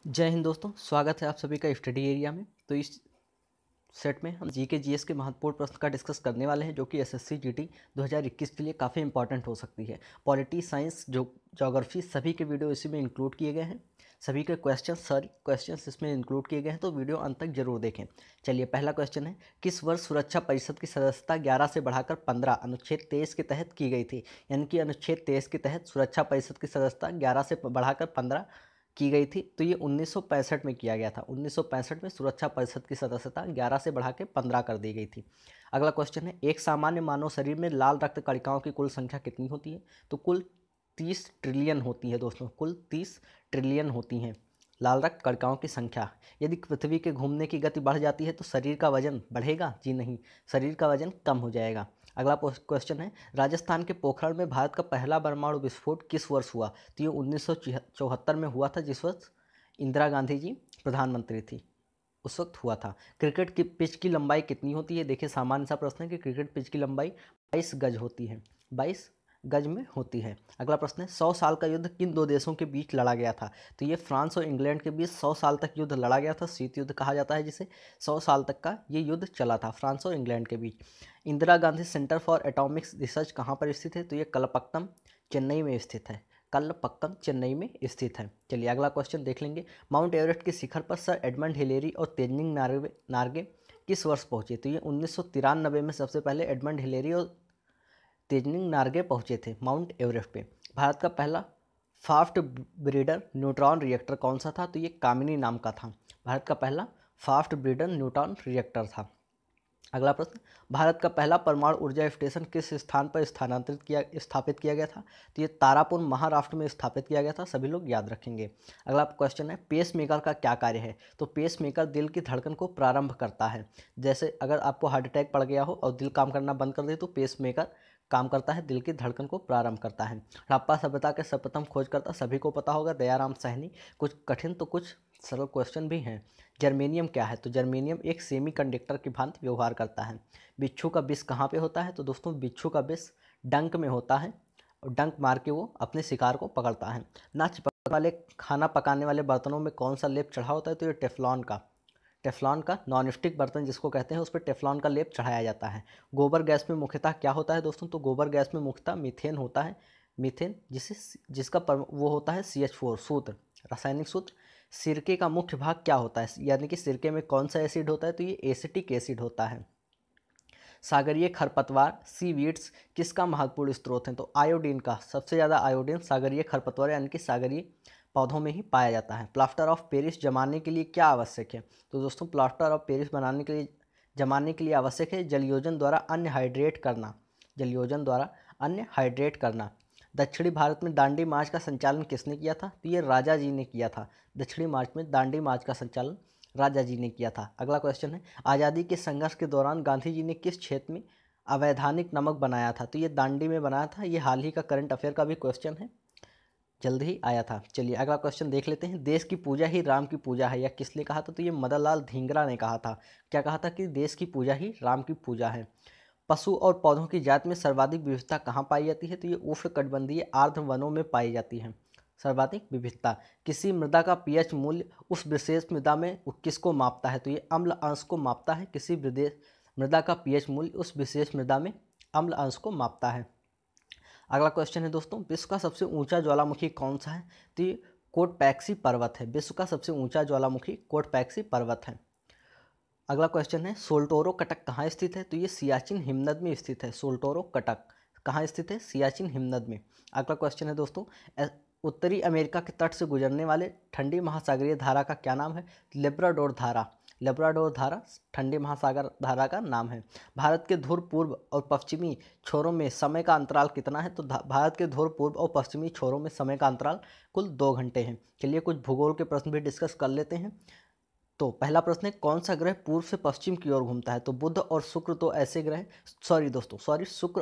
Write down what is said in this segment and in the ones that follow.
जय हिंद दोस्तों, स्वागत है आप सभी का स्टडी एरिया में। तो इस सेट में हम जीके जीएस के महत्वपूर्ण प्रश्न का डिस्कस करने वाले हैं जो कि एसएससी जीटी 2021 के लिए काफ़ी इंपॉर्टेंट हो सकती है। पॉलिटी, साइंस, ज्योग्राफी सभी के वीडियो इसी में इंक्लूड किए गए हैं। सभी के क्वेश्चंस इसमें इंक्लूड किए गए हैं, तो वीडियो अंत तक जरूर देखें। चलिए, पहला क्वेश्चन है, किस वर्ष सुरक्षा परिषद की सदस्यता 11 से बढ़ाकर 15 अनुच्छेद 23 के तहत की गई थी? यानी कि अनुच्छेद 23 के तहत सुरक्षा परिषद की सदस्यता 11 से बढ़ाकर 15 की गई थी। तो ये 1965 में किया गया था। 1965 में सुरक्षा परिषद की सदस्यता 11 से बढ़ा के 15 कर दी गई थी। अगला क्वेश्चन है, एक सामान्य मानव शरीर में लाल रक्त कणिकाओं की कुल संख्या कितनी होती है? तो कुल 30 ट्रिलियन होती है दोस्तों, कुल 30 ट्रिलियन होती हैं लाल रक्त कणिकाओं की संख्या। यदि पृथ्वी के घूमने की गति बढ़ जाती है तो शरीर का वजन बढ़ेगा? जी नहीं, शरीर का वजन कम हो जाएगा। अगला क्वेश्चन है, राजस्थान के पोखरण में भारत का पहला परमाणु विस्फोट किस वर्ष हुआ? तो ये 1974 में हुआ था, जिस वर्ष इंदिरा गांधी जी प्रधानमंत्री थी, उस वक्त हुआ था। क्रिकेट की पिच की लंबाई कितनी होती है? देखिए, सामान्य सा प्रश्न है कि क्रिकेट पिच की लंबाई 22 गज होती है, 22 गज में होती है। अगला प्रश्न है, 100 साल का युद्ध किन दो देशों के बीच लड़ा गया था? तो ये फ्रांस और इंग्लैंड के बीच 100 साल तक युद्ध लड़ा गया था। शीत युद्ध कहा जाता है जिसे। 100 साल तक का ये युद्ध चला था फ्रांस और इंग्लैंड के बीच। Indira Gandhi centre for atomic research कहाँ पर स्थित है? तो ये कलपक्कम, चेन्नई में स्थित है। कलपक्कम, चेन्नई में स्थित है। चलिए, अगला क्वेश्चन देख लेंगे। माउंट एवरेस्ट के शिखर पर सर एडमंड हिलेरी और तेजनिंग नार्गे किस वर्ष पहुंचे? तो ये 1993 में सबसे पहले एडमंड हिलेरी और तेजनिंग नार्गे पहुंचे थे माउंट एवरेस्ट पे। भारत का पहला फास्ट ब्रीडर न्यूट्रॉन रिएक्टर कौन सा था? तो ये कामिनी नाम का था। भारत का पहला फास्ट ब्रीडर न्यूट्रॉन रिएक्टर था। अगला प्रश्न, भारत का पहला परमाणु ऊर्जा स्टेशन किस स्थान पर स्थापित किया गया था? तो ये तारापुर, महाराष्ट्र में स्थापित किया गया था। सभी लोग याद रखेंगे। अगला क्वेश्चन है, पेस मेकर का क्या कार्य है? तो पेस मेकर दिल की धड़कन को प्रारंभ करता है। जैसे अगर आपको हार्ट अटैक पड़ गया हो और दिल काम करना बंद कर दे तो पेस मेकर काम करता है, दिल की धड़कन को प्रारंभ करता है। हड़प्पा सभ्यता के सर्वप्रथम खोजकर्ता सभी को पता होगा, दयाराम साहनी। कुछ कठिन तो कुछ सरल क्वेश्चन भी हैं। जर्मेनियम क्या है? तो जर्मेनियम एक सेमी कंडक्टर की भांति व्यवहार करता है। बिच्छू का विष कहाँ पे होता है? तो दोस्तों, बिच्छू का विष डंक में होता है और डंक मार के वो अपने शिकार को पकड़ता है। ना चिपकने वाले खाना पकाने वाले बर्तनों में कौन सा लेप चढ़ा होता है? तो ये टेफ्लॉन का नॉन स्टिक बर्तन जिसको कहते हैं, उस पर टेफ्लॉन का लेप चढ़ाया जाता है। गोबर गैस में मुख्यतः क्या होता है दोस्तों? तो गोबर गैस में मुख्यतः मीथेन होता है। मीथेन जिसका वो होता है CH4 सूत्र, रासायनिक सूत्र। सिरके का मुख्य भाग क्या होता है? यानी कि सिरके में कौन सा एसिड होता है? तो ये एसिटिक एसिड होता है। सागरीय खरपतवार सीवीड्स किसका महत्वपूर्ण स्रोत है? तो आयोडीन का। सबसे ज़्यादा आयोडीन सागरीय खरपतवार यानी कि सागरीय पौधों में ही पाया जाता है। प्लास्टर ऑफ पेरिस जमाने के लिए क्या आवश्यक है? तो दोस्तों, प्लास्टर ऑफ पेरिस जमाने के लिए आवश्यक है जलयोजन द्वारा अन्य हाइड्रेट करना। दक्षिणी भारत में दांडी मार्च का संचालन किसने किया था? तो ये राजा जी ने किया था। दक्षिणी मार्च में दांडी मार्च का संचालन राजा जी ने किया था। अगला क्वेश्चन है, आज़ादी के संघर्ष के दौरान गांधी जी ने किस क्षेत्र में अवैधानिक नमक बनाया था? तो ये दांडी में बनाया था। ये हाल ही का करंट अफेयर का भी क्वेश्चन है, जल्द ही आया था। चलिए, अगला क्वेश्चन देख लेते हैं। देश की पूजा ही राम की पूजा है, या किसने कहा था? तो ये मदन लाल धींगरा ने कहा था। क्या कहा था? कि देश की पूजा ही राम की पूजा है। पशु और पौधों की जाति में सर्वाधिक विविधता कहाँ पाई जाती है? तो ये उष्णकटिबंधीय आर्द्र वनों में पाई जाती है सर्वाधिक विविधता। किसी मृदा का पीएच मूल्य उस विशेष मृदा में किसको मापता है? तो ये अम्ल अंश को मापता है। किसी मृदा का पीएच मूल्य उस विशेष मृदा में अम्ल अंश को मापता है। अगला क्वेश्चन है दोस्तों, विश्व का सबसे ऊंचा ज्वालामुखी कौन सा है? तो ये कोटपैक्सी पर्वत है। विश्व का सबसे ऊंचा ज्वालामुखी कोटपैक्सी पर्वत है। अगला क्वेश्चन है, सोल्टोरो कटक कहाँ स्थित है? तो ये सियाचिन हिमनद में स्थित है। सोल्टोरो कटक कहाँ स्थित है? सियाचिन हिमनद में। अगला क्वेश्चन है दोस्तों, उत्तरी अमेरिका के तट से गुजरने वाले ठंडी महासागरीय धारा का क्या नाम है? लेब्राडोर धारा। लेब्राडोर धारा ठंडी महासागर धारा का नाम है। भारत के ध्रुव पूर्व और पश्चिमी छोरों में समय का अंतराल कितना है? तो भारत के ध्रुव पूर्व और पश्चिमी छोरों में समय का अंतराल कुल 2 घंटे हैं। चलिए, कुछ भूगोल के प्रश्न भी डिस्कस कर लेते हैं। तो पहला प्रश्न है, कौन सा ग्रह पूर्व से पश्चिम की ओर घूमता है? तो बुध और शुक्र तो ऐसे ग्रह, शुक्र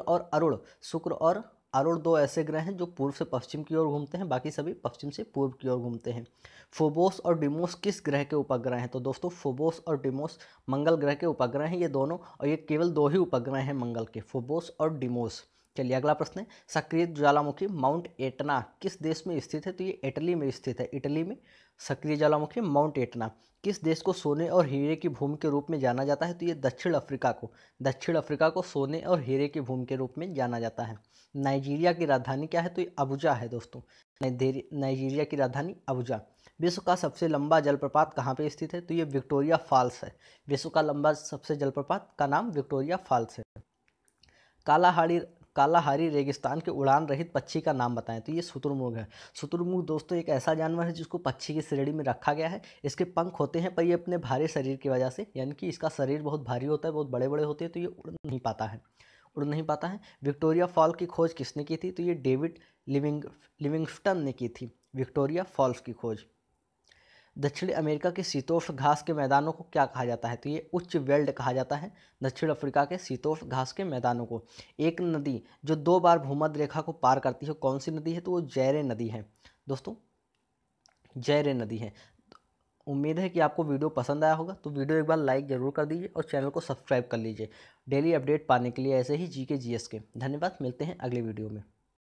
और अरुण 2 ऐसे ग्रह हैं जो पूर्व से पश्चिम की ओर घूमते हैं, बाकी सभी पश्चिम से पूर्व की ओर घूमते हैं। फोबोस और डिमोस किस ग्रह के उपग्रह हैं? तो दोस्तों, फोबोस और डिमोस मंगल ग्रह के उपग्रह हैं ये दोनों, और ये केवल 2 ही उपग्रह हैं मंगल के, फोबोस और डिमोस। चलिए अगला प्रश्न है, सक्रिय ज्वालामुखी माउंट एटना किस देश में स्थित है? तो ये इटली में स्थित है। इटली में सक्रिय ज्वालामुखी माउंट एटना। किस देश को सोने और हीरे की भूमि के रूप में जाना जाता है? तो ये दक्षिण अफ्रीका को सोने और हीरे की भूमि के रूप में जाना जाता है। नाइजीरिया की राजधानी क्या है? तो ये अबुजा है दोस्तों। नाइजीरिया की राजधानी अबुजा। विश्व का सबसे लंबा जलप्रपात कहाँ पे स्थित है? तो ये विक्टोरिया फॉल्स है। विश्व का लंबा सबसे जलप्रपात का नाम विक्टोरिया फॉल्स है। कालाहारी रेगिस्तान के उड़ान रहित पक्षी का नाम बताएं। तो ये शुतुरमुर्ग है। शुतुरमुर्ग दोस्तों एक ऐसा जानवर है जिसको पक्षी की श्रेणी में रखा गया है। इसके पंख होते हैं पर ये अपने भारी शरीर की वजह से, यानी कि इसका शरीर बहुत भारी होता है, बहुत बड़े बड़े होते हैं, तो ये उड़ नहीं पाता है। विक्टोरिया फॉल की खोज किसने की थी? तो ये डेविड लिविंगस्टन ने की थी विक्टोरिया फॉल्स की खोज। दक्षिण अमेरिका के शीतोष्ण घास के मैदानों को क्या कहा जाता है? तो ये उच्च वेल्ड कहा जाता है दक्षिण अफ्रीका के शीतोष्ण घास के मैदानों को। एक नदी जो 2 बार भूमध्य रेखा को पार करती है कौन सी नदी है? तो वो जैरे नदी है दोस्तों, जैरे नदी है। उम्मीद है कि आपको वीडियो पसंद आया होगा, तो वीडियो एक बार लाइक जरूर कर दीजिए और चैनल को सब्सक्राइब कर लीजिए डेली अपडेट पाने के लिए ऐसे ही जीके जीएस के। धन्यवाद, मिलते हैं अगले वीडियो में।